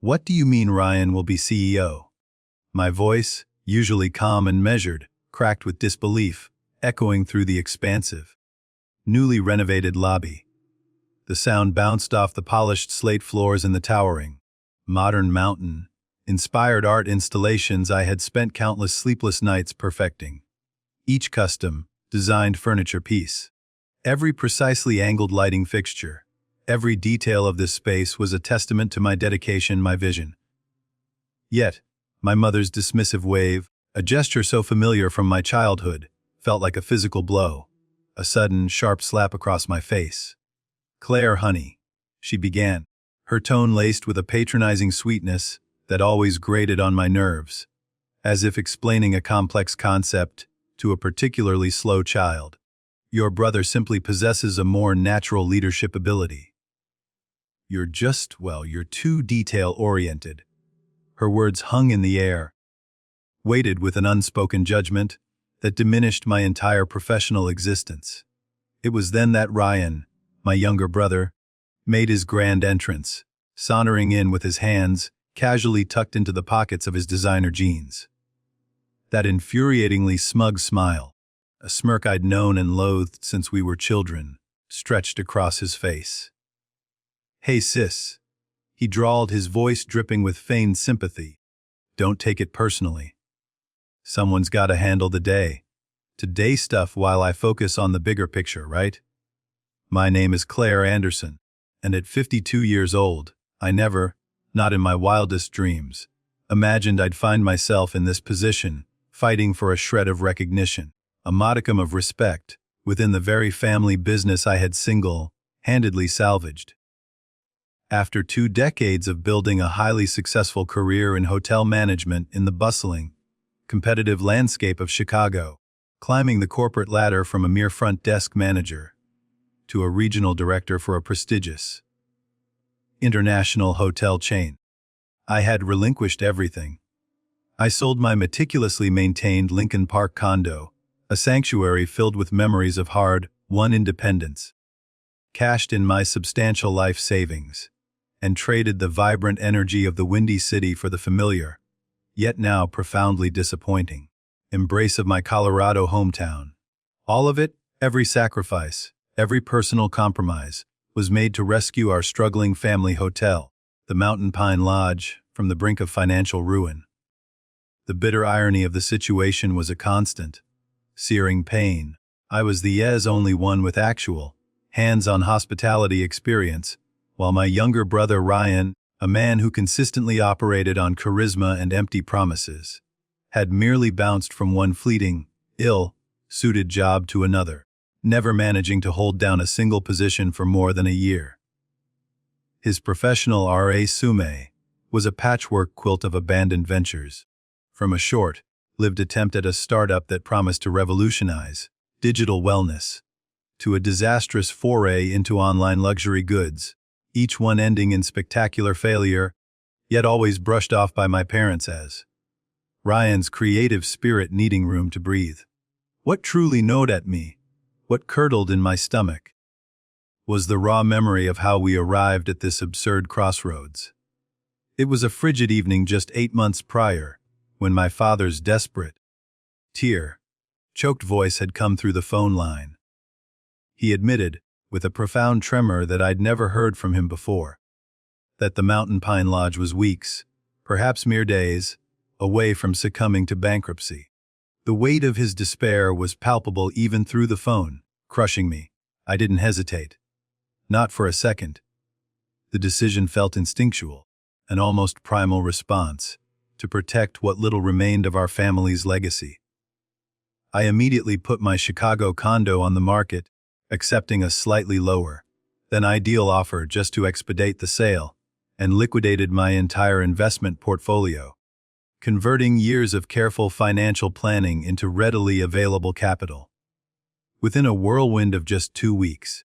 What do you mean Ryan will be CEO? My voice, usually calm and measured, cracked with disbelief, echoing through the expansive, newly renovated lobby. The sound bounced off the polished slate floors in the towering, modern mountain, inspired art installations I had spent countless sleepless nights perfecting. Each custom, designed furniture piece, every precisely angled lighting fixture, every detail of this space was a testament to my dedication, my vision. Yet, my mother's dismissive wave, a gesture so familiar from my childhood, felt like a physical blow, a sudden, sharp slap across my face. "Claire, honey," she began, her tone laced with a patronizing sweetness that always grated on my nerves, as if explaining a complex concept to a particularly slow child. "Your brother simply possesses a more natural leadership ability. You're too detail-oriented." Her words hung in the air, weighted with an unspoken judgment that diminished my entire professional existence. It was then that Ryan, my younger brother, made his grand entrance, sauntering in with his hands casually tucked into the pockets of his designer jeans. That infuriatingly smug smile, a smirk I'd known and loathed since we were children, stretched across his face. "Hey sis," he drawled, his voice dripping with feigned sympathy. "Don't take it personally. Someone's gotta handle the day-to-day stuff while I focus on the bigger picture, right? My name is Claire Anderson, and at 52 years old, I never, not in my wildest dreams, imagined I'd find myself in this position, fighting for a shred of recognition, a modicum of respect, within the very family business I had single-handedly salvaged. After 2 decades of building a highly successful career in hotel management in the bustling, competitive landscape of Chicago, climbing the corporate ladder from a mere front desk manager to a regional director for a prestigious international hotel chain, I had relinquished everything. I sold my meticulously maintained Lincoln Park condo, a sanctuary filled with memories of hard-won independence, cashed in my substantial life savings, and traded the vibrant energy of the Windy City for the familiar, yet now profoundly disappointing, embrace of my Colorado hometown. All of it, every sacrifice, every personal compromise, was made to rescue our struggling family hotel, the Mountain Pine Lodge, from the brink of financial ruin. The bitter irony of the situation was a constant, searing pain. I was the only one with actual, hands-on hospitality experience, while my younger brother Ryan, a man who consistently operated on charisma and empty promises, had merely bounced from one fleeting, ill-suited job to another, never managing to hold down a single position for more than a year. His professional resume was a patchwork quilt of abandoned ventures, from a short-lived attempt at a startup that promised to revolutionize digital wellness, to a disastrous foray into online luxury goods, each one ending in spectacular failure, yet always brushed off by my parents as Ryan's creative spirit needing room to breathe. What truly gnawed at me, what curdled in my stomach, was the raw memory of how we arrived at this absurd crossroads. It was a frigid evening just 8 months prior, when my father's desperate, tear-choked voice had come through the phone line. He admitted, with a profound tremor that I'd never heard from him before, that the Mountain Pine Lodge was weeks, perhaps mere days, away from succumbing to bankruptcy. The weight of his despair was palpable even through the phone, crushing me. I didn't hesitate. Not for a second. The decision felt instinctual, an almost primal response, to protect what little remained of our family's legacy. I immediately put my Chicago condo on the market, accepting a slightly lower than ideal offer just to expedite the sale, and liquidated my entire investment portfolio, converting years of careful financial planning into readily available capital. Within a whirlwind of just 2 weeks,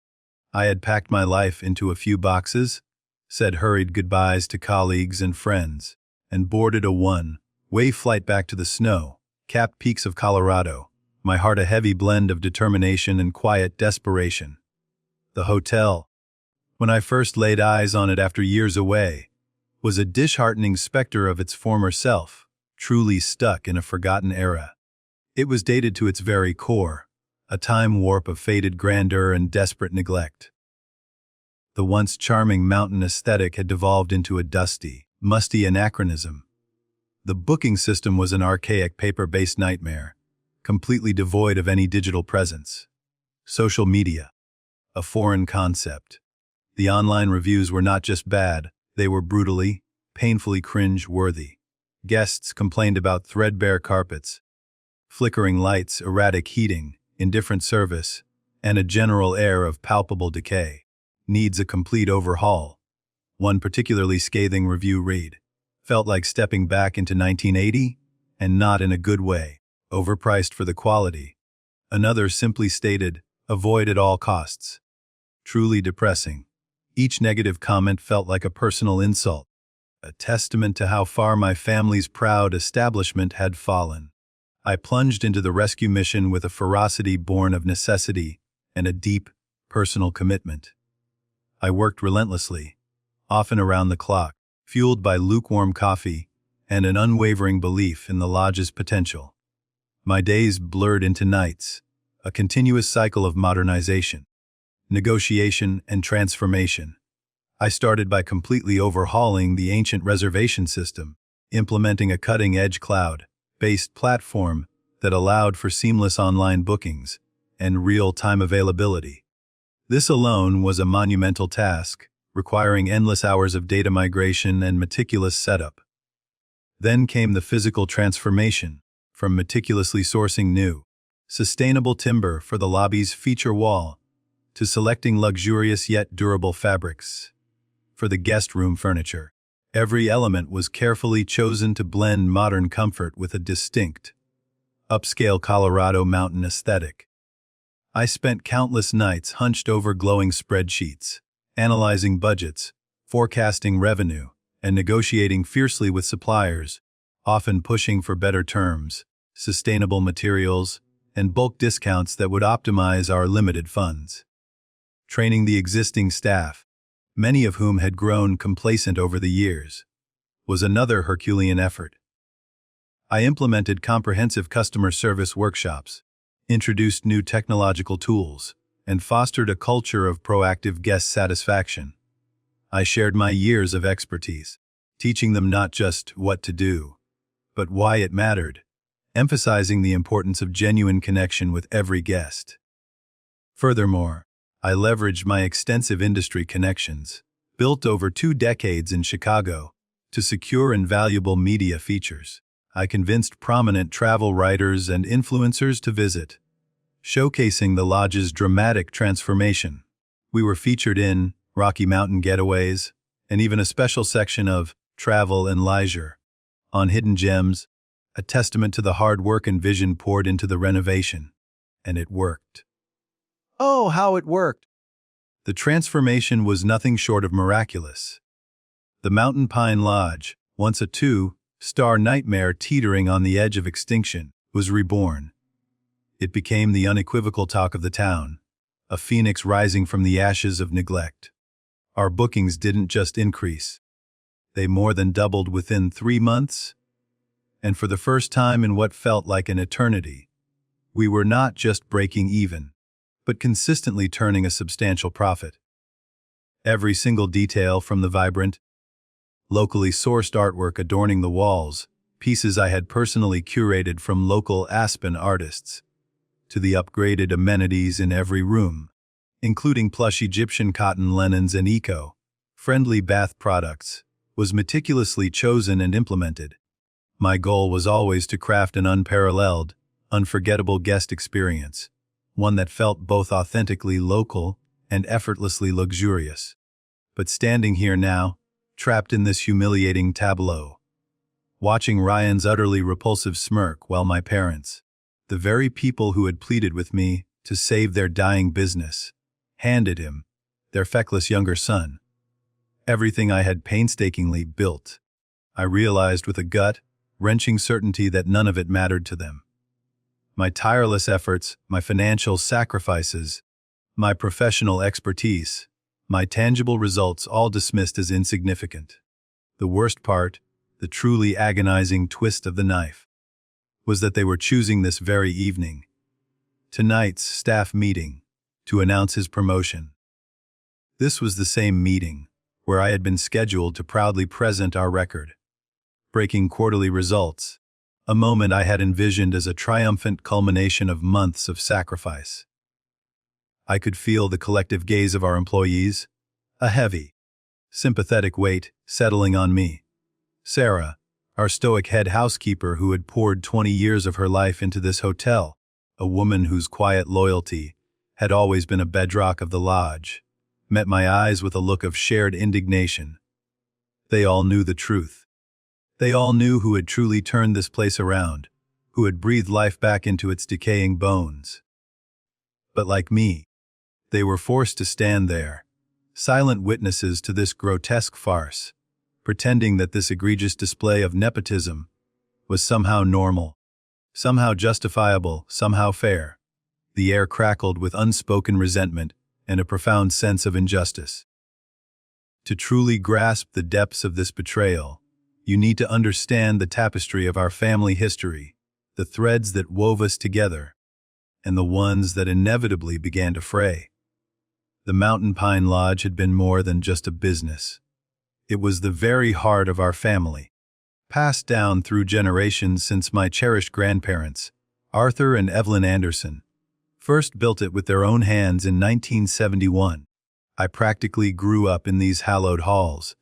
I had packed my life into a few boxes, said hurried goodbyes to colleagues and friends, and boarded a one-way flight back to the snow-capped peaks of Colorado, my heart a heavy blend of determination and quiet desperation. The hotel, when I first laid eyes on it after years away, was a disheartening specter of its former self, truly stuck in a forgotten era. It was dated to its very core, a time warp of faded grandeur and desperate neglect. The once charming mountain aesthetic had devolved into a dusty, musty anachronism. The booking system was an archaic paper-based nightmare, completely devoid of any digital presence. Social media, a foreign concept. The online reviews were not just bad, they were brutally, painfully cringe-worthy. Guests complained about threadbare carpets, flickering lights, erratic heating, indifferent service, and a general air of palpable decay. Needs a complete overhaul. One particularly scathing review read, "Felt like stepping back into 1980, and not in a good way. Overpriced for the quality." Another simply stated, "Avoid at all costs." Truly depressing. Each negative comment felt like a personal insult, a testament to how far my family's proud establishment had fallen. I plunged into the rescue mission with a ferocity born of necessity and a deep, personal commitment. I worked relentlessly, often around the clock, fueled by lukewarm coffee and an unwavering belief in the lodge's potential. My days blurred into nights, a continuous cycle of modernization, negotiation, and transformation. I started by completely overhauling the ancient reservation system, implementing a cutting-edge cloud-based platform that allowed for seamless online bookings and real-time availability. This alone was a monumental task, requiring endless hours of data migration and meticulous setup. Then came the physical transformation, from meticulously sourcing new, sustainable timber for the lobby's feature wall, to selecting luxurious yet durable fabrics for the guest room furniture. Every element was carefully chosen to blend modern comfort with a distinct, upscale Colorado mountain aesthetic. I spent countless nights hunched over glowing spreadsheets, analyzing budgets, forecasting revenue, and negotiating fiercely with suppliers, often pushing for better terms, sustainable materials, and bulk discounts that would optimize our limited funds. Training the existing staff, many of whom had grown complacent over the years, was another Herculean effort. I implemented comprehensive customer service workshops, introduced new technological tools, and fostered a culture of proactive guest satisfaction. I shared my years of expertise, teaching them not just what to do, but why it mattered, emphasizing the importance of genuine connection with every guest. Furthermore, I leveraged my extensive industry connections, built over 2 decades in Chicago, to secure invaluable media features. I convinced prominent travel writers and influencers to visit, showcasing the lodge's dramatic transformation. We were featured in Rocky Mountain Getaways, and even a special section of Travel and Leisure on Hidden Gems, a testament to the hard work and vision poured into the renovation. And it worked. Oh, how it worked! The transformation was nothing short of miraculous. The Mountain Pine Lodge, once a 2-star nightmare teetering on the edge of extinction, was reborn. It became the unequivocal talk of the town, a phoenix rising from the ashes of neglect. Our bookings didn't just increase. They more than doubled within 3 months. And for the first time in what felt like an eternity, we were not just breaking even, but consistently turning a substantial profit. Every single detail, from the vibrant, locally sourced artwork adorning the walls, pieces I had personally curated from local Aspen artists, to the upgraded amenities in every room, including plush Egyptian cotton linens and eco-friendly bath products, was meticulously chosen and implemented. My goal was always to craft an unparalleled, unforgettable guest experience, one that felt both authentically local and effortlessly luxurious. But standing here now, trapped in this humiliating tableau, watching Ryan's utterly repulsive smirk while my parents, the very people who had pleaded with me to save their dying business, handed him, their feckless younger son, everything I had painstakingly built, I realized with a gut-wrenching certainty that none of it mattered to them. My tireless efforts, my financial sacrifices, my professional expertise, my tangible results all dismissed as insignificant. The worst part, the truly agonizing twist of the knife, was that they were choosing this very evening, tonight's staff meeting, to announce his promotion. This was the same meeting where I had been scheduled to proudly present our record, breaking quarterly results, a moment I had envisioned as a triumphant culmination of months of sacrifice. I could feel the collective gaze of our employees, a heavy, sympathetic weight settling on me. Sarah, our stoic head housekeeper who had poured 20 years of her life into this hotel, a woman whose quiet loyalty had always been a bedrock of the lodge, met my eyes with a look of shared indignation. They all knew the truth. They all knew who had truly turned this place around, who had breathed life back into its decaying bones. But like me, they were forced to stand there, silent witnesses to this grotesque farce, pretending that this egregious display of nepotism was somehow normal, somehow justifiable, somehow fair. The air crackled with unspoken resentment and a profound sense of injustice. To truly grasp the depths of this betrayal, you need to understand the tapestry of our family history, the threads that wove us together, and the ones that inevitably began to fray. The Mountain Pine Lodge had been more than just a business. It was the very heart of our family, passed down through generations since my cherished grandparents, Arthur and Evelyn Anderson, first built it with their own hands in 1971. I practically grew up in these hallowed halls,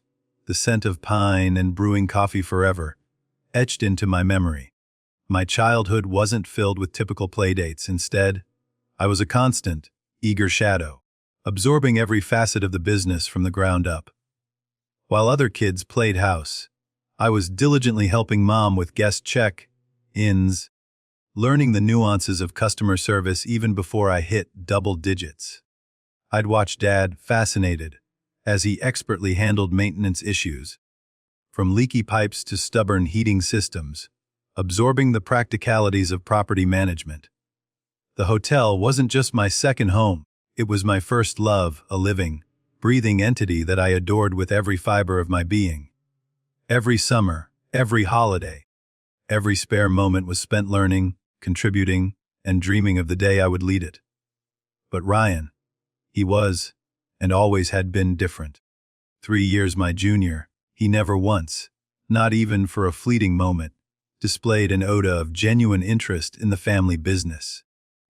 the scent of pine and brewing coffee forever, etched into my memory. My childhood wasn't filled with typical playdates. Instead, I was a constant, eager shadow, absorbing every facet of the business from the ground up. While other kids played house, I was diligently helping Mom with guest check-ins, learning the nuances of customer service even before I hit double digits. I'd watch Dad, fascinated, as he expertly handled maintenance issues, from leaky pipes to stubborn heating systems, absorbing the practicalities of property management. The hotel wasn't just my second home, it was my first love, a living, breathing entity that I adored with every fiber of my being. Every summer, every holiday, every spare moment was spent learning, contributing, and dreaming of the day I would lead it. But Ryan, he was, and always had been, different. 3 years my junior, he never once, not even for a fleeting moment, displayed an iota of genuine interest in the family business.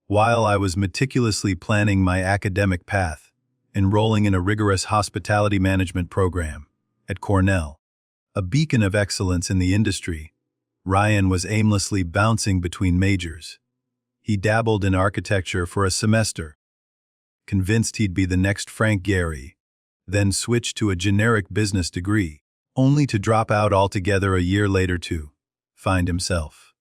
While I was meticulously planning my academic path, enrolling in a rigorous hospitality management program at Cornell, a beacon of excellence in the industry, Ryan was aimlessly bouncing between majors. He dabbled in architecture for a semester, convinced he'd be the next Frank Gehry, then switched to a generic business degree, only to drop out altogether a year later to find himself.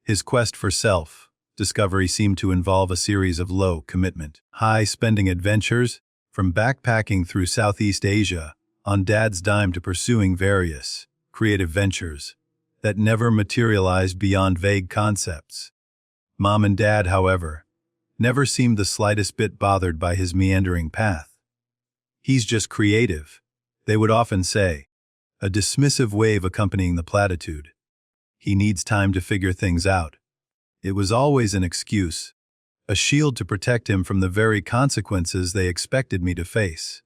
His quest for self-discovery seemed to involve a series of low-commitment, high-spending adventures, from backpacking through Southeast Asia on Dad's dime to pursuing various creative ventures that never materialized beyond vague concepts. Mom and Dad, however, never seemed the slightest bit bothered by his meandering path. "He's just creative," they would often say, a dismissive wave accompanying the platitude. "He needs time to figure things out." It was always an excuse, a shield to protect him from the very consequences they expected me to face.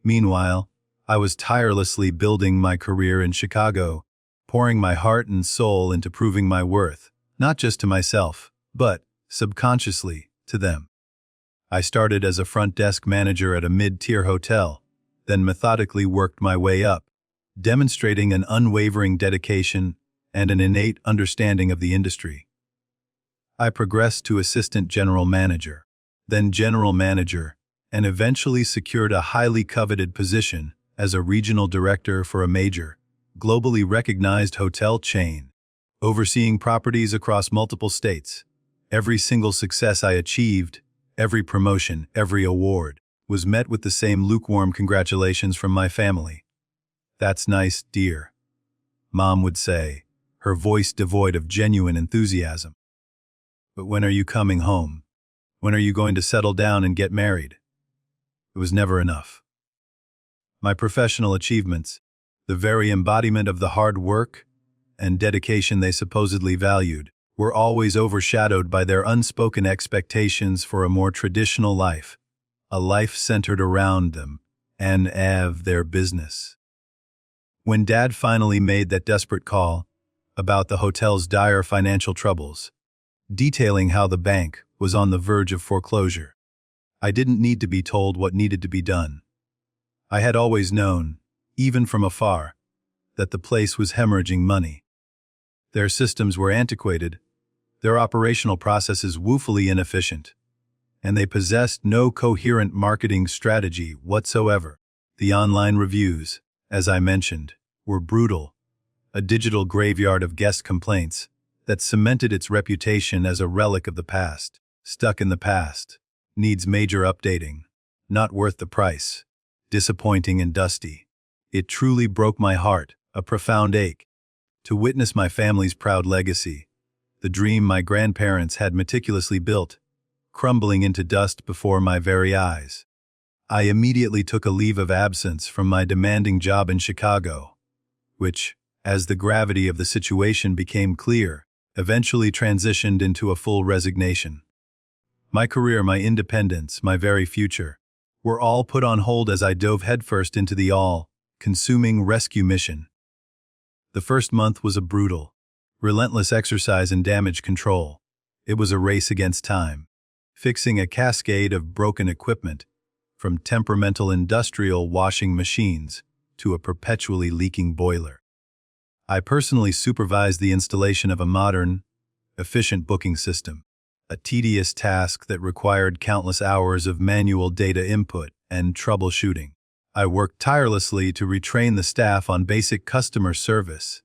Meanwhile, I was tirelessly building my career in Chicago, pouring my heart and soul into proving my worth, not just to myself, but, subconsciously, to them. I started as a front desk manager at a mid-tier hotel, then methodically worked my way up, demonstrating an unwavering dedication and an innate understanding of the industry. I progressed to assistant general manager, then general manager, and eventually secured a highly coveted position as a regional director for a major, globally recognized hotel chain, overseeing properties across multiple states. Every single success I achieved, every promotion, every award, was met with the same lukewarm congratulations from my family. "That's nice, dear," Mom would say, her voice devoid of genuine enthusiasm. "But when are you coming home? When are you going to settle down and get married?" It was never enough. My professional achievements, The very embodiment of the hard work and dedication they supposedly valued, were always overshadowed by their unspoken expectations for a more traditional life, a life centered around them and their business. When Dad finally made that desperate call about the hotel's dire financial troubles, detailing how the bank was on the verge of foreclosure, I didn't need to be told what needed to be done. I had always known, even from afar, that the place was hemorrhaging money. Their systems were antiquated, their operational processes woefully inefficient, and they possessed no coherent marketing strategy whatsoever. The online reviews, as I mentioned, were brutal, a digital graveyard of guest complaints that cemented its reputation as a relic of the past. Stuck in the past, needs major updating, not worth the price, disappointing and dusty. It truly broke my heart, a profound ache, to witness my family's proud legacy, the dream my grandparents had meticulously built, crumbling into dust before my very eyes. I immediately took a leave of absence from my demanding job in Chicago, which, as the gravity of the situation became clear, eventually transitioned into a full resignation. My career, my independence, my very future, were all put on hold as I dove headfirst into the all-consuming rescue mission. The first month was a brutal, relentless exercise in damage control. It was a race against time, fixing a cascade of broken equipment, from temperamental industrial washing machines to a perpetually leaking boiler. I personally supervised the installation of a modern, efficient booking system, a tedious task that required countless hours of manual data input and troubleshooting. I worked tirelessly to retrain the staff on basic customer service,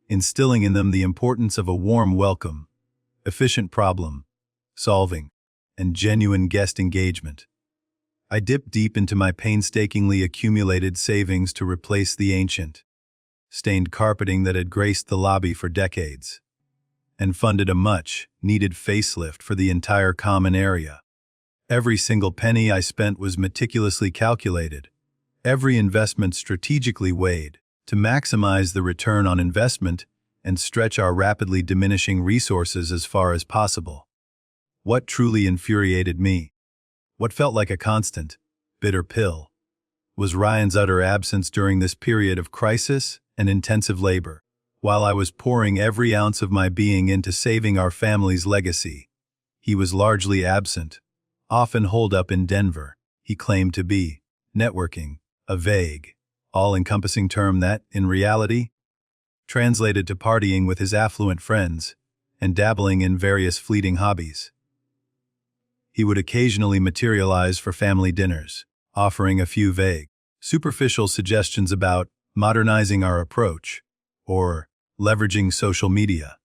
instilling in them the importance of a warm welcome, efficient problem solving, and genuine guest engagement. I dipped deep into my painstakingly accumulated savings to replace the ancient, stained carpeting that had graced the lobby for decades, and funded a much-needed facelift for the entire common area. Every single penny I spent was meticulously calculated, every investment strategically weighed, to maximize the return on investment and stretch our rapidly diminishing resources as far as possible. What truly infuriated me, what felt like a constant, bitter pill, was Ryan's utter absence during this period of crisis and intensive labor. While I was pouring every ounce of my being into saving our family's legacy, he was largely absent, often holed up in Denver. He claimed to be networking, a vague, all-encompassing term that, in reality, translated to partying with his affluent friends and dabbling in various fleeting hobbies. He would occasionally materialize for family dinners, offering a few vague, superficial suggestions about modernizing our approach or leveraging social media,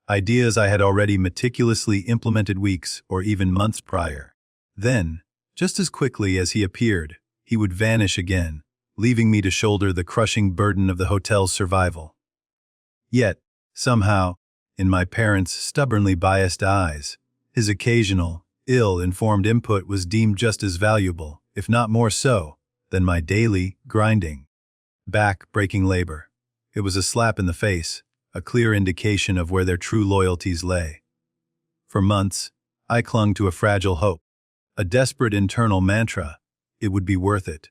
ideas I had already meticulously implemented weeks or even months prior. Then, just as quickly as he appeared, he would vanish again, leaving me to shoulder the crushing burden of the hotel's survival. Yet, somehow, in my parents' stubbornly biased eyes, his occasional, ill-informed input was deemed just as valuable, if not more so, than my daily, grinding, back-breaking labor. It was a slap in the face, a clear indication of where their true loyalties lay. For months, I clung to a fragile hope, a desperate internal mantra: it would be worth it.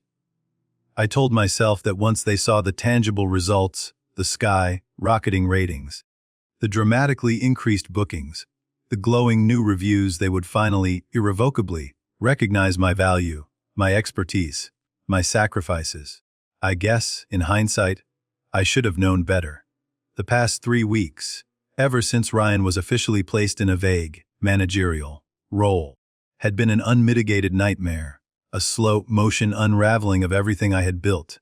I told myself that once they saw the tangible results, the sky-rocketing ratings, the dramatically increased bookings, the glowing new reviews, they would finally, irrevocably, recognize my value, my expertise, my sacrifices. I guess, in hindsight, I should have known better. The past 3 weeks, ever since Ryan was officially placed in a vague, managerial role, had been an unmitigated nightmare, a slow-motion unraveling of everything I had built.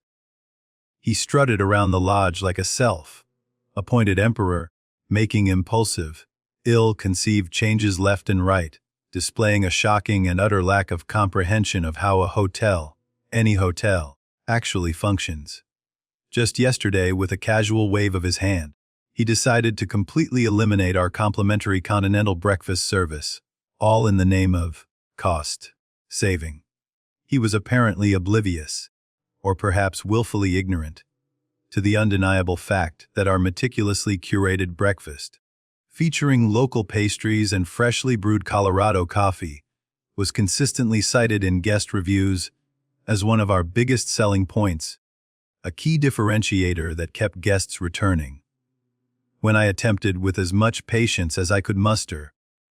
He strutted around the lodge like a self-appointed emperor, making impulsive, ill-conceived changes left and right, displaying a shocking and utter lack of comprehension of how a hotel, any hotel, actually functions. Just yesterday, with a casual wave of his hand, he decided to completely eliminate our complimentary continental breakfast service, all in the name of cost saving. He was apparently oblivious, or perhaps willfully ignorant, to the undeniable fact that our meticulously curated breakfast, featuring local pastries and freshly brewed Colorado coffee, was consistently cited in guest reviews as one of our biggest selling points, a key differentiator that kept guests returning. When I attempted with as much patience as I could muster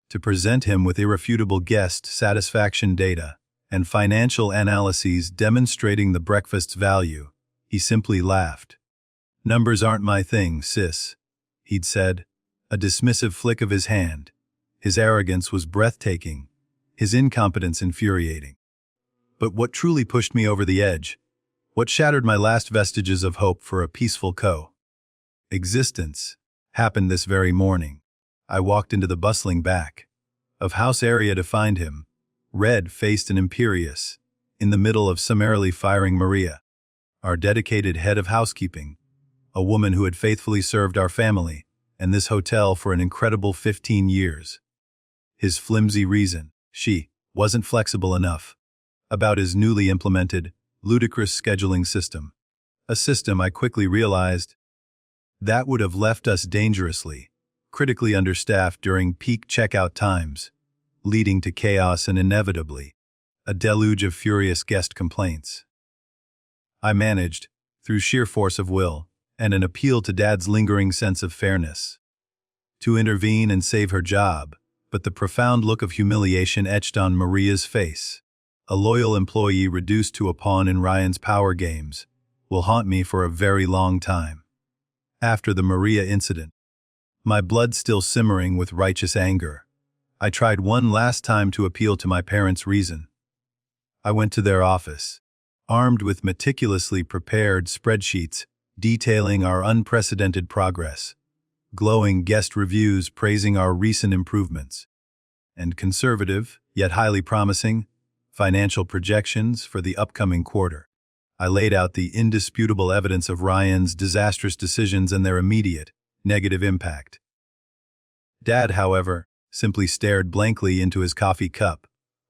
to present him with irrefutable guest satisfaction data and financial analyses demonstrating the breakfast's value, he simply laughed. "Numbers aren't my thing, sis," he'd said, a dismissive flick of his hand. His arrogance was breathtaking, his incompetence infuriating. But what truly pushed me over the edge, what shattered my last vestiges of hope for a peaceful existence, happened this very morning. I walked into the bustling back of house area to find him, red-faced and imperious, in the middle of summarily firing Maria, our dedicated head of housekeeping, a woman who had faithfully served our family and this hotel for an incredible 15 years. His flimsy reason, she wasn't flexible enough, about his newly implemented, ludicrous scheduling system, a system I quickly realized that would have left us dangerously, critically understaffed during peak checkout times, leading to chaos and inevitably a deluge of furious guest complaints. I managed, through sheer force of will and an appeal to Dad's lingering sense of fairness, to intervene and save her job, but the profound look of humiliation etched on Maria's face, a loyal employee reduced to a pawn in Ryan's power games, will haunt me for a very long time. After the Maria incident, my blood still simmering with righteous anger, I tried one last time to appeal to my parents' reason. I went to their office, armed with meticulously prepared spreadsheets detailing our unprecedented progress, glowing guest reviews praising our recent improvements, and conservative, yet highly promising, financial projections for the upcoming quarter. I laid out the indisputable evidence of Ryan's disastrous decisions and their immediate, negative impact. Dad, however, simply stared blankly into his coffee cup,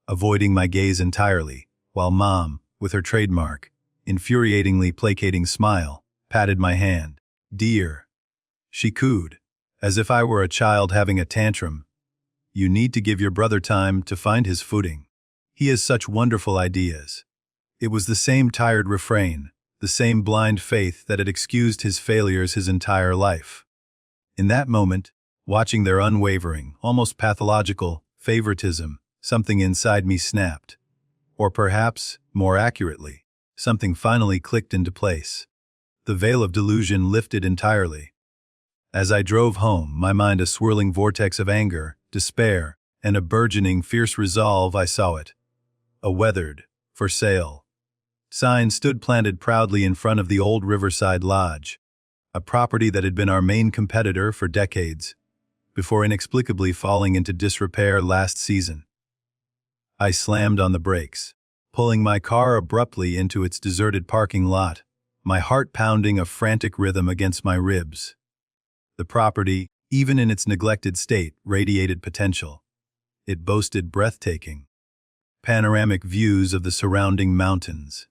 avoiding my gaze entirely, while Mom, with her trademark, infuriatingly placating smile, patted my hand. "Dear," she cooed, as if I were a child having a tantrum, "you need to give your brother time to find his footing. He has such wonderful ideas." It was the same tired refrain, the same blind faith that had excused his failures his entire life. In that moment, watching their unwavering, almost pathological, favoritism, something inside me snapped. Or perhaps, more accurately, something finally clicked into place. The veil of delusion lifted entirely. As I drove home, my mind a swirling vortex of anger, despair, and a burgeoning fierce resolve, I saw it. A weathered, "For sale" sign stood planted proudly in front of the old Riverside Lodge, a property that had been our main competitor for decades, before inexplicably falling into disrepair last season. I slammed on the brakes, pulling my car abruptly into its deserted parking lot, my heart pounding a frantic rhythm against my ribs. The property, even in its neglected state, radiated potential. It boasted breathtaking, panoramic views of the surrounding mountains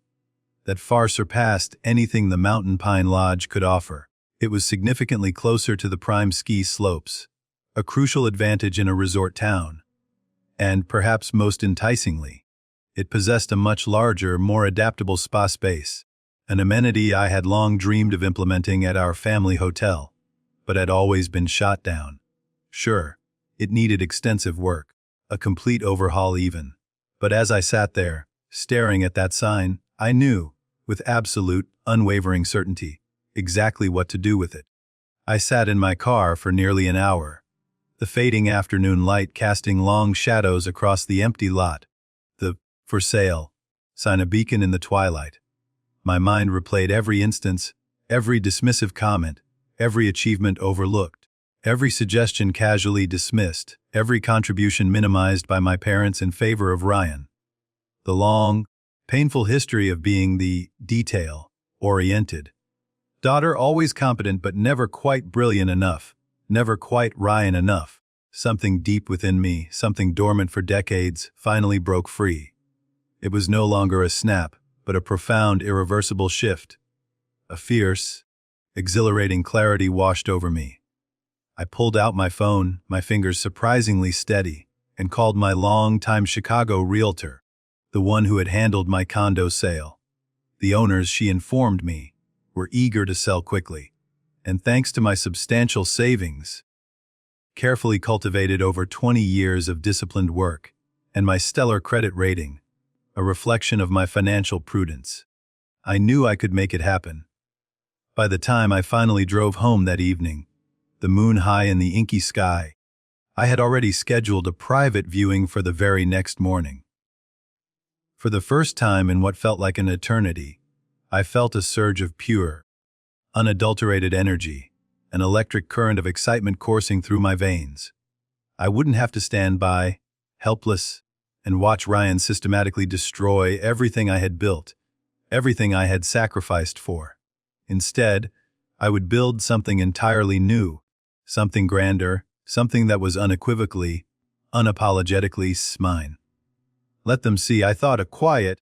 that far surpassed anything the Mountain Pine Lodge could offer. It was significantly closer to the prime ski slopes, a crucial advantage in a resort town. And, perhaps most enticingly, it possessed a much larger, more adaptable spa space, an amenity I had long dreamed of implementing at our family hotel, but had always been shot down. Sure, it needed extensive work, a complete overhaul even. But as I sat there, staring at that sign, I knew, with absolute, unwavering certainty, exactly what to do with it. I sat in my car for nearly an hour, the fading afternoon light casting long shadows across the empty lot, the "For sale" sign a beacon in the twilight. My mind replayed every instance, every dismissive comment, every achievement overlooked, every suggestion casually dismissed, every contribution minimized by my parents in favor of Ryan. The long, painful history of being the detail-oriented daughter, always competent but never quite brilliant enough, never quite Ryan enough. Something deep within me, something dormant for decades, finally broke free. It was no longer a snap, but a profound, irreversible shift. A fierce, Exhilarating clarity washed over me. I pulled out my phone, my fingers surprisingly steady, and called my long-time Chicago realtor, the one who had handled my condo sale. The owners, she informed me, were eager to sell quickly, and thanks to my substantial savings, carefully cultivated over 20 years of disciplined work, and my stellar credit rating, a reflection of my financial prudence, I knew I could make it happen. By the time I finally drove home that evening, the moon high in the inky sky, I had already scheduled a private viewing for the very next morning. For the first time in what felt like an eternity, I felt a surge of pure, unadulterated energy, an electric current of excitement coursing through my veins. I wouldn't have to stand by, helpless, and watch Ryan systematically destroy everything I had built, everything I had sacrificed for. Instead, I would build something entirely new, something grander, something that was unequivocally, unapologetically mine. Let them see, I thought, a quiet,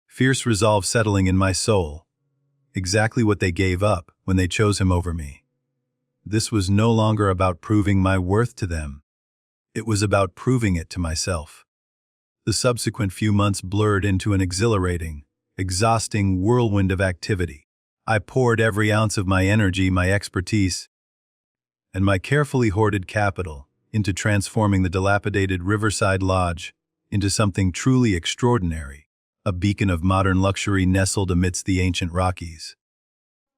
fierce resolve settling in my soul, exactly what they gave up when they chose him over me. This was no longer about proving my worth to them. It was about proving it to myself. The subsequent few months blurred into an exhilarating, exhausting whirlwind of activity. I poured every ounce of my energy, my expertise, and my carefully hoarded capital into transforming the dilapidated Riverside Lodge into something truly extraordinary, a beacon of modern luxury nestled amidst the ancient Rockies.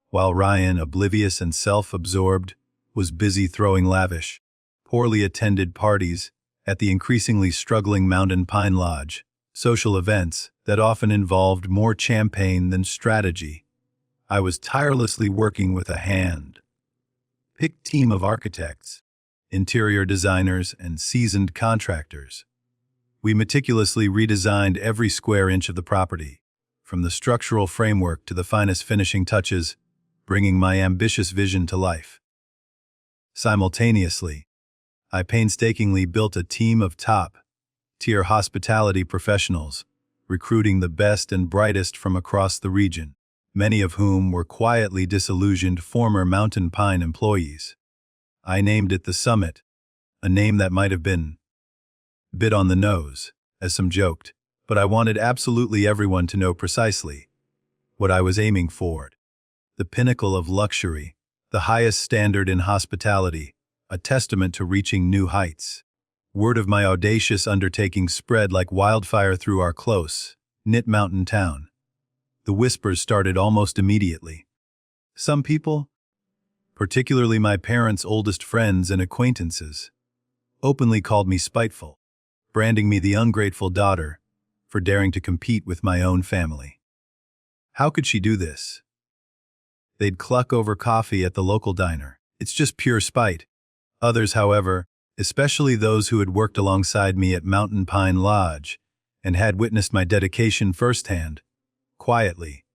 While Ryan, oblivious and self-absorbed, was busy throwing lavish, poorly attended parties at the increasingly struggling Mountain Pine Lodge, social events that often involved more champagne than strategy, I was tirelessly working with a hand-picked team of architects, interior designers, and seasoned contractors. We meticulously redesigned every square inch of the property, from the structural framework to the finest finishing touches, bringing my ambitious vision to life. Simultaneously, I painstakingly built a team of top-tier hospitality professionals, recruiting the best and brightest from across the region, many of whom were quietly disillusioned former Mountain Pine employees. I named it the Summit, a name that might have been bit on the nose, as some joked, but I wanted absolutely everyone to know precisely what I was aiming for. The pinnacle of luxury, the highest standard in hospitality, a testament to reaching new heights. Word of my audacious undertaking spread like wildfire through our close-knit mountain town. The whispers started almost immediately. Some people, particularly my parents' oldest friends and acquaintances, openly called me spiteful, branding me the ungrateful daughter for daring to compete with my own family. How could she do this? They'd cluck over coffee at the local diner. It's just pure spite. Others, however, especially those who had worked alongside me at Mountain Pine Lodge and had witnessed my dedication firsthand, quietly,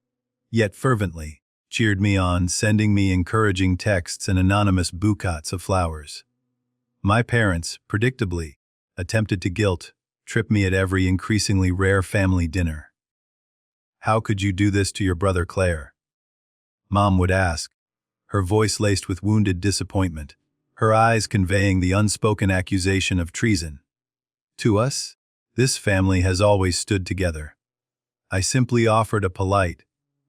yet fervently, cheered me on, sending me encouraging texts and anonymous bouquets of flowers. My parents, predictably, attempted to guilt-trip me at every increasingly rare family dinner. "How could you do this to your brother Claire?" Mom would ask, her voice laced with wounded disappointment, her eyes conveying the unspoken accusation of treason. To us, this family has always stood together. I simply offered a polite,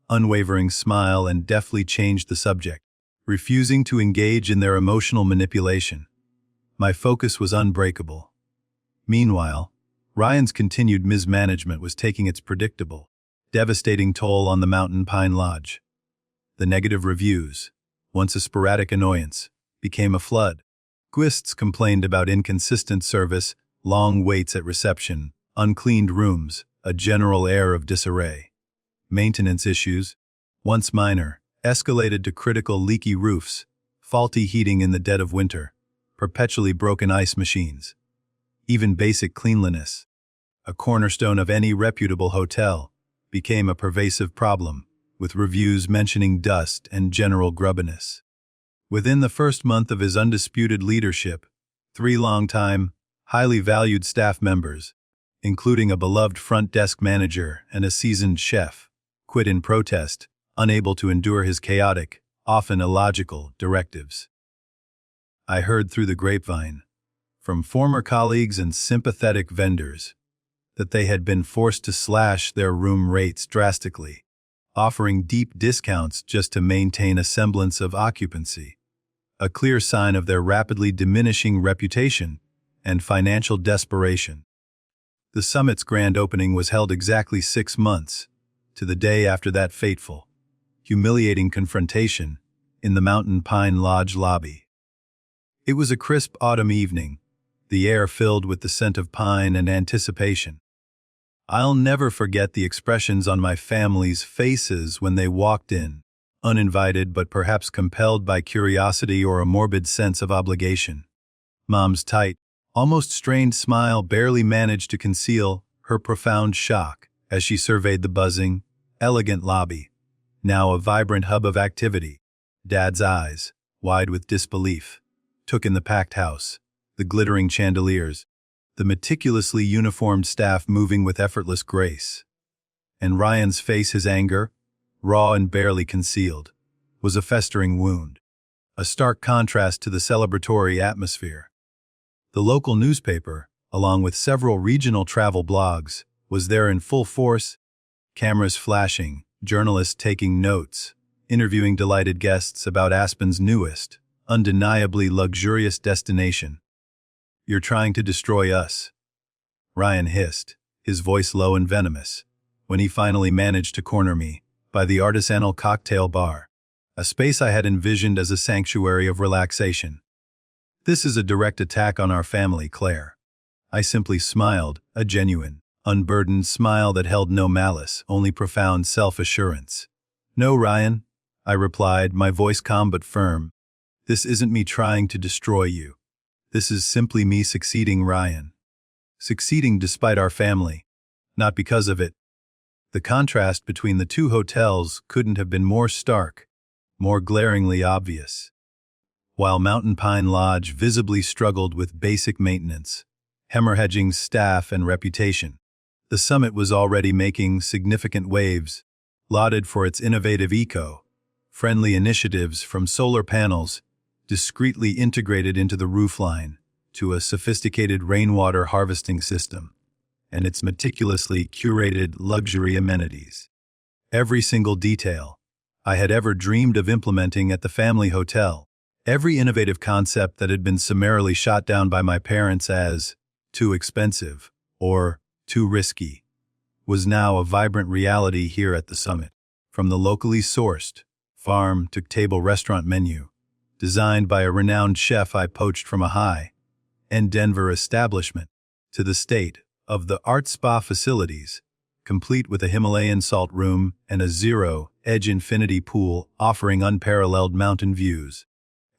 unwavering smile and deftly changed the subject, refusing to engage in their emotional manipulation. My focus was unbreakable. Meanwhile, Ryan's continued mismanagement was taking its predictable, devastating toll on the Mountain Pine Lodge. The negative reviews, once a sporadic annoyance, became a flood. Guests complained about inconsistent service, long waits at reception, uncleaned rooms, a general air of disarray. Maintenance issues, once minor, escalated to critical leaky roofs, faulty heating in the dead of winter, perpetually broken ice machines. Even basic cleanliness, a cornerstone of any reputable hotel, became a pervasive problem, with reviews mentioning dust and general grubbiness. Within the first month of his undisputed leadership, 3 longtime, highly valued staff members, including a beloved front desk manager and a seasoned chef, quit in protest, unable to endure his chaotic, often illogical, directives. I heard through the grapevine, from former colleagues and sympathetic vendors, that they had been forced to slash their room rates drastically, offering deep discounts just to maintain a semblance of occupancy, a clear sign of their rapidly diminishing reputation and financial desperation. The summit's grand opening was held exactly 6 months, to the day after that fateful, humiliating confrontation in the Mountain Pine Lodge lobby. It was a crisp autumn evening, the air filled with the scent of pine and anticipation. I'll never forget the expressions on my family's faces when they walked in, uninvited but perhaps compelled by curiosity or a morbid sense of obligation. Mom's tight, almost strained smile barely managed to conceal her profound shock as she surveyed the buzzing, elegant lobby, now a vibrant hub of activity. Dad's eyes, wide with disbelief, took in the packed house, the glittering chandeliers, the meticulously uniformed staff moving with effortless grace. And Ryan's face, his anger, raw and barely concealed, was a festering wound, a stark contrast to the celebratory atmosphere. The local newspaper, along with several regional travel blogs, was there in full force, cameras flashing, journalists taking notes, interviewing delighted guests about Aspen's newest, undeniably luxurious destination. "You're trying to destroy us," Ryan hissed, his voice low and venomous, when he finally managed to corner me by the artisanal cocktail bar, a space I had envisioned as a sanctuary of relaxation. "This is a direct attack on our family, Claire." I simply smiled, a genuine, unburdened smile that held no malice, only profound self-assurance. "No, Ryan," I replied, my voice calm but firm. "This isn't me trying to destroy you. This is simply me succeeding, Ryan. Succeeding despite our family, not because of it." The contrast between the two hotels couldn't have been more stark, more glaringly obvious. While Mountain Pine Lodge visibly struggled with basic maintenance, hemorrhaging staff and reputation, the summit was already making significant waves, lauded for its innovative eco-friendly initiatives from solar panels discreetly integrated into the roofline to a sophisticated rainwater harvesting system, and its meticulously curated luxury amenities. Every single detail I had ever dreamed of implementing at the family hotel, every innovative concept that had been summarily shot down by my parents as too expensive or too risky, was now a vibrant reality here at the summit. From the locally sourced, farm-to-table restaurant menu, designed by a renowned chef I poached from a high-end Denver establishment, to the state-of-the-art spa facilities, complete with a Himalayan salt room and a zero-edge infinity pool offering unparalleled mountain views.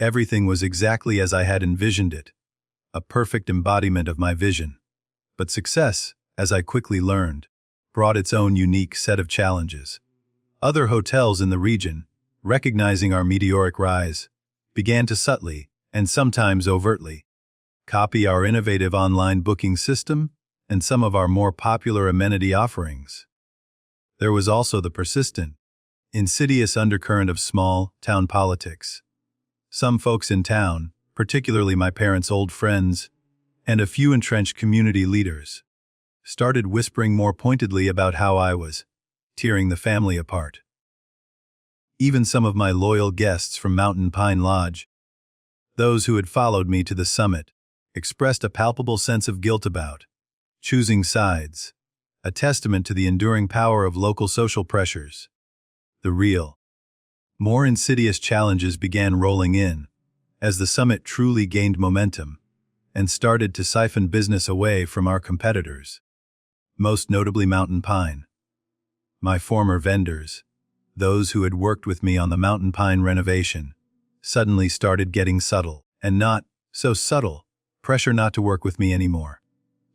Everything was exactly as I had envisioned it, a perfect embodiment of my vision. But success, as I quickly learned, brought its own unique set of challenges. Other hotels in the region, recognizing our meteoric rise, began to subtly, and sometimes overtly, copy our innovative online booking system and some of our more popular amenity offerings. There was also the persistent, insidious undercurrent of small-town politics. Some folks in town, particularly my parents' old friends, and a few entrenched community leaders, started whispering more pointedly about how I was tearing the family apart. Even some of my loyal guests from Mountain Pine Lodge, those who had followed me to the summit, expressed a palpable sense of guilt about choosing sides, a testament to the enduring power of local social pressures. The real, more insidious challenges began rolling in as the summit truly gained momentum and started to siphon business away from our competitors, most notably Mountain Pine. My former vendors, those who had worked with me on the Mountain Pine renovation, suddenly started getting subtle, and not so subtle, pressure not to work with me anymore.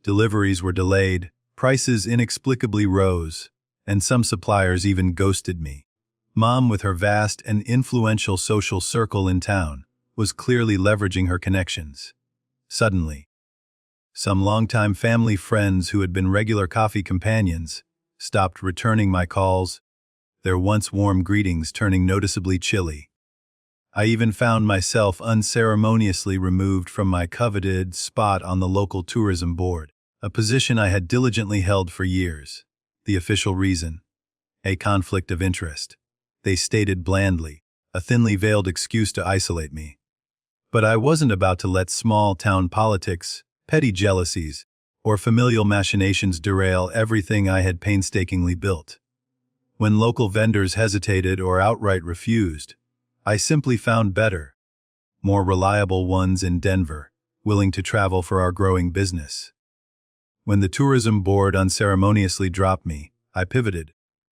Deliveries were delayed, prices inexplicably rose, and some suppliers even ghosted me. Mom, with her vast and influential social circle in town, was clearly leveraging her connections. Suddenly, some longtime family friends who had been regular coffee companions stopped returning my calls, their once warm greetings turning noticeably chilly. I even found myself unceremoniously removed from my coveted spot on the local tourism board, a position I had diligently held for years. The official reason? A conflict of interest. They stated blandly, a thinly veiled excuse to isolate me. But I wasn't about to let small-town politics, petty jealousies, or familial machinations derail everything I had painstakingly built. When local vendors hesitated or outright refused, I simply found better, more reliable ones in Denver, willing to travel for our growing business. When the tourism board unceremoniously dropped me, I pivoted,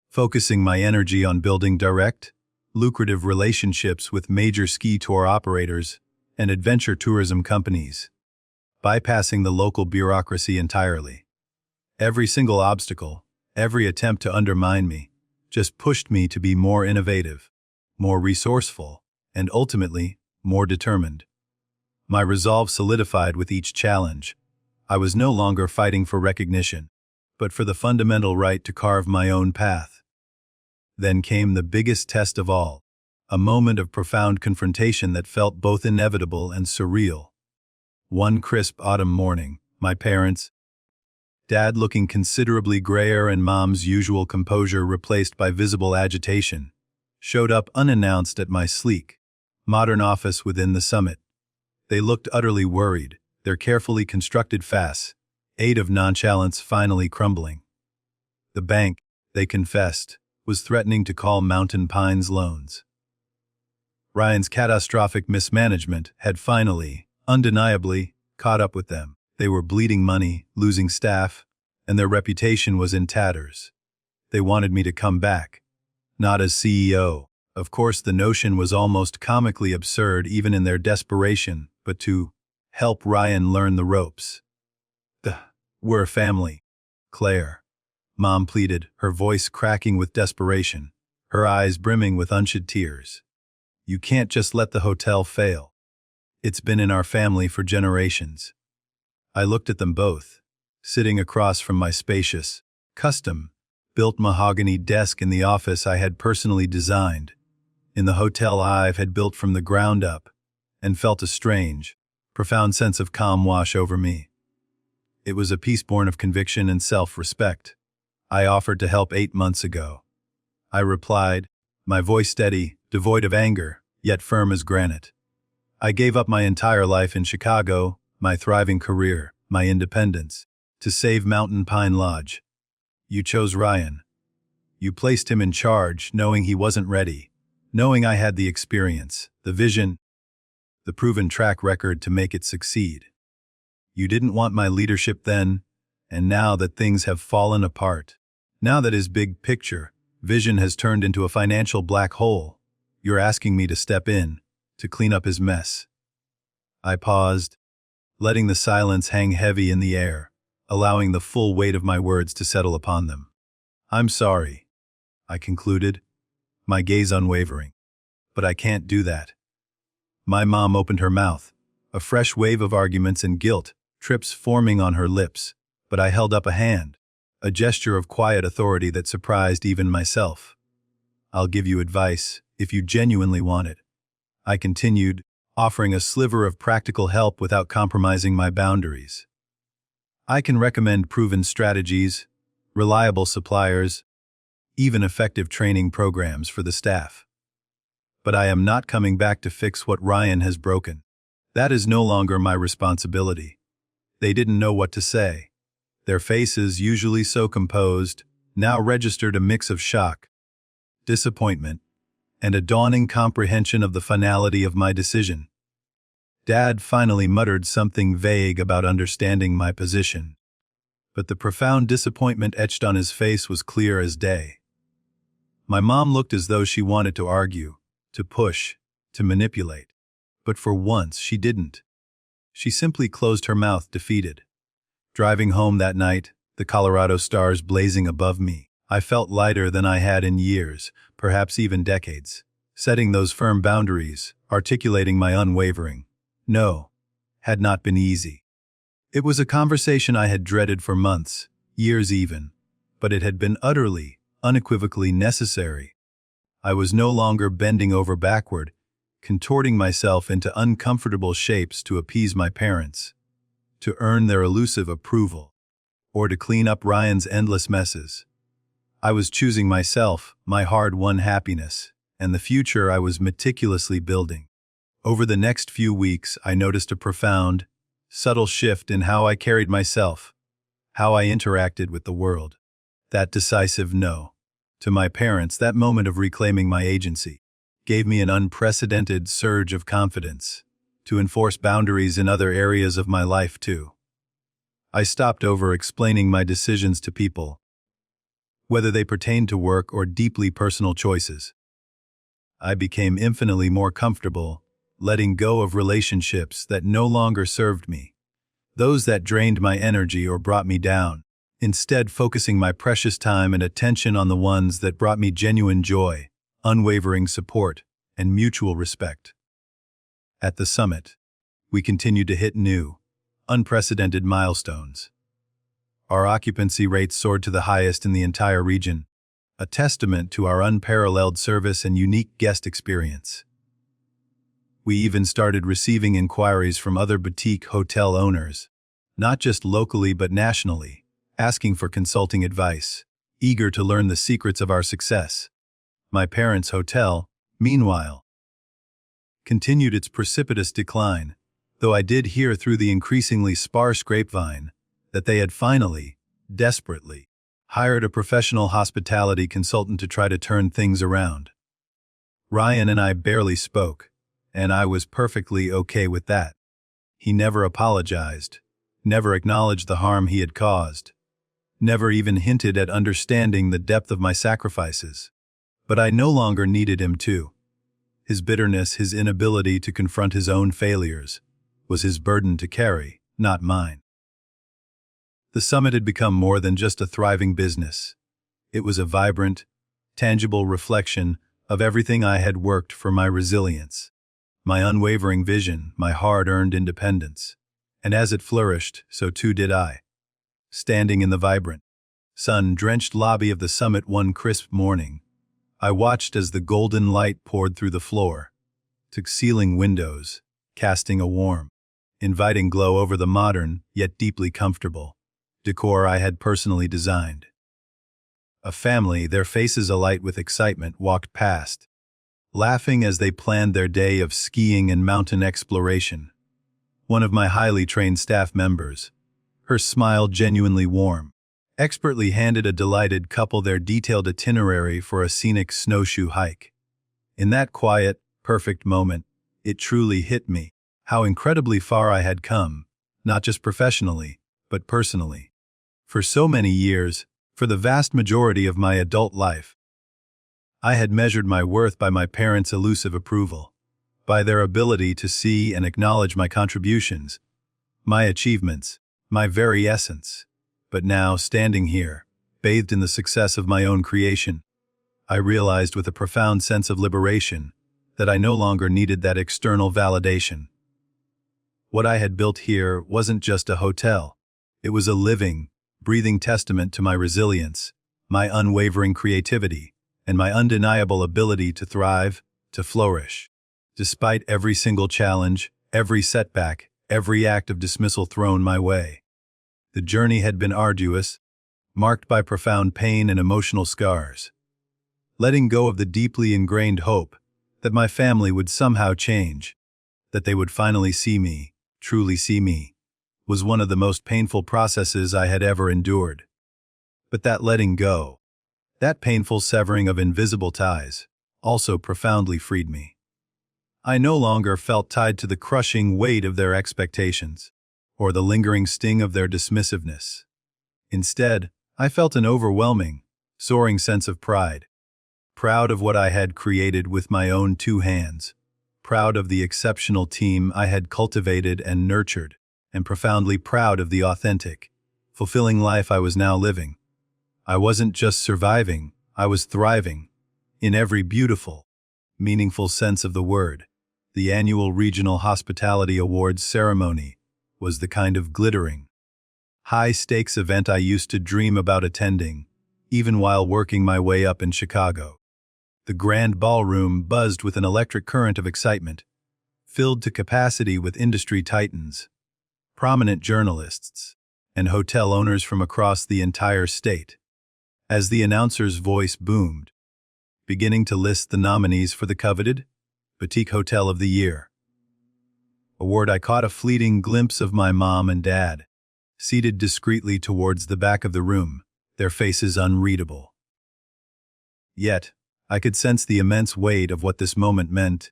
focusing my energy on building direct, lucrative relationships with major ski tour operators and adventure tourism companies, bypassing the local bureaucracy entirely. Every single obstacle, every attempt to undermine me, just pushed me to be more innovative, more resourceful, and ultimately, more determined. My resolve solidified with each challenge. I was no longer fighting for recognition, but for the fundamental right to carve my own path. Then came the biggest test of all, a moment of profound confrontation that felt both inevitable and surreal. One crisp autumn morning, my parents, Dad looking considerably grayer and Mom's usual composure replaced by visible agitation, showed up unannounced at my sleek, modern office within the summit. They looked utterly worried, their carefully constructed facade of nonchalance finally crumbling. The bank, they confessed, was threatening to call Mountain Pines loans. Ryan's catastrophic mismanagement had finally, undeniably, caught up with them. They were bleeding money, losing staff, and their reputation was in tatters. They wanted me to come back. Not as CEO. Of course, the notion was almost comically absurd even in their desperation, but to help Ryan learn the ropes. We're a family. Claire. Mom pleaded, her voice cracking with desperation, her eyes brimming with unshed tears. You can't just let the hotel fail. It's been in our family for generations. I looked at them both, sitting across from my spacious, custom-built mahogany desk in the office I had personally designed, in the hotel I had built from the ground up, and felt a strange, profound sense of calm wash over me. It was a peace born of conviction and self-respect. I offered to help 8 months ago. I replied, my voice steady, devoid of anger, yet firm as granite. I gave up my entire life in Chicago, my thriving career, my independence, to save Mountain Pine Lodge. You chose Ryan. You placed him in charge, knowing he wasn't ready, knowing I had the experience, the vision, the proven track record to make it succeed. You didn't want my leadership then, and now that things have fallen apart, now that his big picture, vision has turned into a financial black hole, you're asking me to step in, to clean up his mess. I paused, letting the silence hang heavy in the air, allowing the full weight of my words to settle upon them. I'm sorry, I concluded, my gaze unwavering. But I can't do that. My mom opened her mouth, a fresh wave of arguments and guilt, trips forming on her lips, but I held up a hand, a gesture of quiet authority that surprised even myself. I'll give you advice, if you genuinely want it. I continued, offering a sliver of practical help without compromising my boundaries. I can recommend proven strategies, reliable suppliers, even effective training programs for the staff. But I am not coming back to fix what Ryan has broken. That is no longer my responsibility. They didn't know what to say. Their faces, usually so composed, now registered a mix of shock, disappointment, and a dawning comprehension of the finality of my decision. Dad finally muttered something vague about understanding my position, but the profound disappointment etched on his face was clear as day. My mom looked as though she wanted to argue, to push, to manipulate, but for once she didn't. She simply closed her mouth, defeated. Driving home that night, the Colorado stars blazing above me, I felt lighter than I had in years, perhaps even decades. Setting those firm boundaries, articulating my unwavering no, had not been easy. It was a conversation I had dreaded for months, years even, but it had been utterly, unequivocally necessary. I was no longer bending over backward, contorting myself into uncomfortable shapes to appease my parents, to earn their elusive approval, or to clean up Ryan's endless messes. I was choosing myself, my hard-won happiness, and the future I was meticulously building. Over the next few weeks, I noticed a profound, subtle shift in how I carried myself, how I interacted with the world. That decisive no to my parents, that moment of reclaiming my agency, gave me an unprecedented surge of confidence to enforce boundaries in other areas of my life too. I stopped over-explaining my decisions to people, whether they pertained to work or deeply personal choices. I became infinitely more comfortable letting go of relationships that no longer served me, those that drained my energy or brought me down, instead focusing my precious time and attention on the ones that brought me genuine joy, unwavering support, and mutual respect. At the summit, we continued to hit new, unprecedented milestones. Our occupancy rates soared to the highest in the entire region, a testament to our unparalleled service and unique guest experience. We even started receiving inquiries from other boutique hotel owners, not just locally but nationally, asking for consulting advice, eager to learn the secrets of our success. My parents' hotel, meanwhile, continued its precipitous decline, though I did hear through the increasingly sparse grapevine that they had finally, desperately, hired a professional hospitality consultant to try to turn things around. Ryan and I barely spoke, and I was perfectly okay with that. He never apologized, never acknowledged the harm he had caused, never even hinted at understanding the depth of my sacrifices. But I no longer needed him to. His bitterness, his inability to confront his own failures, was his burden to carry, not mine. The summit had become more than just a thriving business. It was a vibrant, tangible reflection of everything I had worked for: my resilience, my unwavering vision, my hard-earned independence. And as it flourished, so too did I. Standing in the vibrant, sun-drenched lobby of the summit one crisp morning, I watched as the golden light poured through the floor, to ceiling windows, casting a warm, inviting glow over the modern, yet deeply comfortable, decor I had personally designed. A family, their faces alight with excitement, walked past, laughing as they planned their day of skiing and mountain exploration. One of my highly trained staff members, her smile genuinely warm, expertly handed a delighted couple their detailed itinerary for a scenic snowshoe hike. In that quiet, perfect moment, it truly hit me how incredibly far I had come, not just professionally, but personally. For so many years, for the vast majority of my adult life, I had measured my worth by my parents' elusive approval, by their ability to see and acknowledge my contributions, my achievements, my very essence. But now, standing here, bathed in the success of my own creation, I realized with a profound sense of liberation that I no longer needed that external validation. What I had built here wasn't just a hotel. It was a living, breathing testament to my resilience, my unwavering creativity, and my undeniable ability to thrive, to flourish. Despite every single challenge, every setback, every act of dismissal thrown my way. The journey had been arduous, marked by profound pain and emotional scars. Letting go of the deeply ingrained hope that my family would somehow change, that they would finally see me, truly see me, was one of the most painful processes I had ever endured. But that letting go, that painful severing of invisible ties, also profoundly freed me. I no longer felt tied to the crushing weight of their expectations, or the lingering sting of their dismissiveness. Instead, I felt an overwhelming, soaring sense of pride. Proud of what I had created with my own two hands, proud of the exceptional team I had cultivated and nurtured, and profoundly proud of the authentic, fulfilling life I was now living. I wasn't just surviving, I was thriving, in every beautiful, meaningful sense of the word. The annual Regional Hospitality Awards ceremony was the kind of glittering, high-stakes event I used to dream about attending, even while working my way up in Chicago. The grand ballroom buzzed with an electric current of excitement, filled to capacity with industry titans, prominent journalists, and hotel owners from across the entire state. As the announcer's voice boomed, beginning to list the nominees for the coveted Boutique Hotel of the Year award, I caught a fleeting glimpse of my mom and dad, seated discreetly towards the back of the room, their faces unreadable. Yet, I could sense the immense weight of what this moment meant,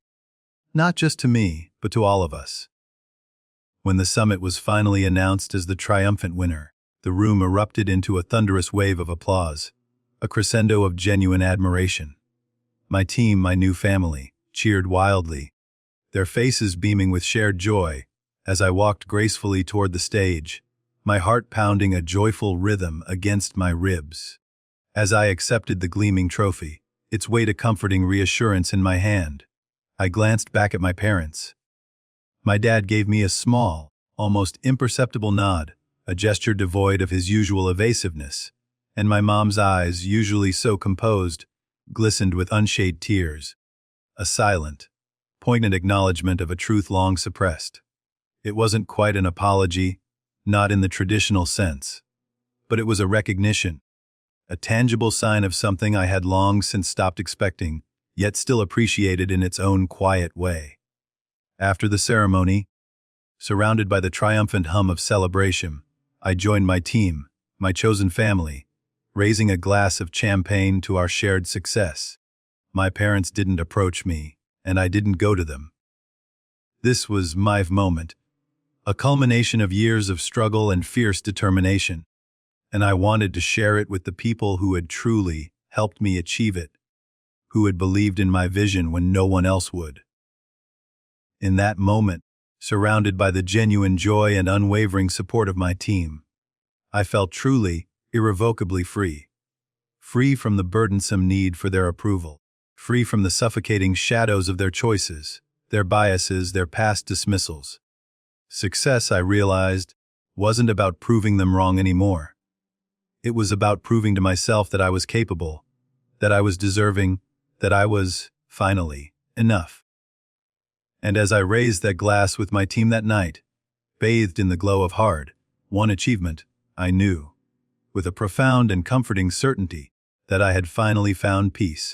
not just to me, but to all of us. When the summit was finally announced as the triumphant winner, the room erupted into a thunderous wave of applause, a crescendo of genuine admiration. My team, my new family, cheered wildly, their faces beaming with shared joy as I walked gracefully toward the stage, my heart pounding a joyful rhythm against my ribs. As I accepted the gleaming trophy, its weight a comforting reassurance in my hand, I glanced back at my parents. My dad gave me a small, almost imperceptible nod, a gesture devoid of his usual evasiveness, and my mom's eyes, usually so composed, glistened with unshed tears, a silent, poignant acknowledgement of a truth long suppressed. It wasn't quite an apology, not in the traditional sense, but it was a recognition, a tangible sign of something I had long since stopped expecting, yet still appreciated in its own quiet way. After the ceremony, surrounded by the triumphant hum of celebration, I joined my team, my chosen family, raising a glass of champagne to our shared success. My parents didn't approach me, and I didn't go to them. This was my moment, a culmination of years of struggle and fierce determination, and I wanted to share it with the people who had truly helped me achieve it, who had believed in my vision when no one else would. In that moment, surrounded by the genuine joy and unwavering support of my team, I felt truly, irrevocably free. Free from the burdensome need for their approval, free from the suffocating shadows of their choices, their biases, their past dismissals. Success, I realized, wasn't about proving them wrong anymore. It was about proving to myself that I was capable, that I was deserving, that I was, finally, enough. And as I raised that glass with my team that night, bathed in the glow of hard-won achievement, I knew, with a profound and comforting certainty, that I had finally found peace.